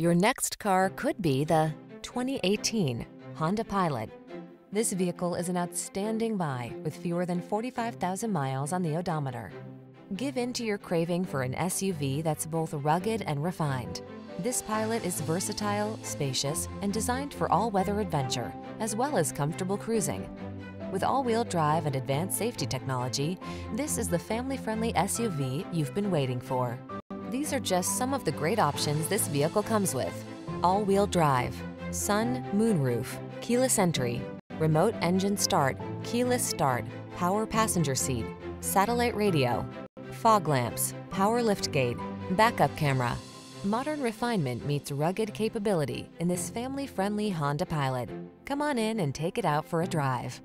Your next car could be the 2018 Honda Pilot. This vehicle is an outstanding buy with fewer than 45,000 miles on the odometer. Give in to your craving for an SUV that's both rugged and refined. This Pilot is versatile, spacious, and designed for all-weather adventure, as well as comfortable cruising. With all-wheel drive and advanced safety technology, this is the family-friendly SUV you've been waiting for. These are just some of the great options this vehicle comes with: all-wheel drive, sun, moonroof, keyless entry, remote engine start, keyless start, power passenger seat, satellite radio, fog lamps, power liftgate, backup camera. Modern refinement meets rugged capability in this family-friendly Honda Pilot. Come on in and take it out for a drive.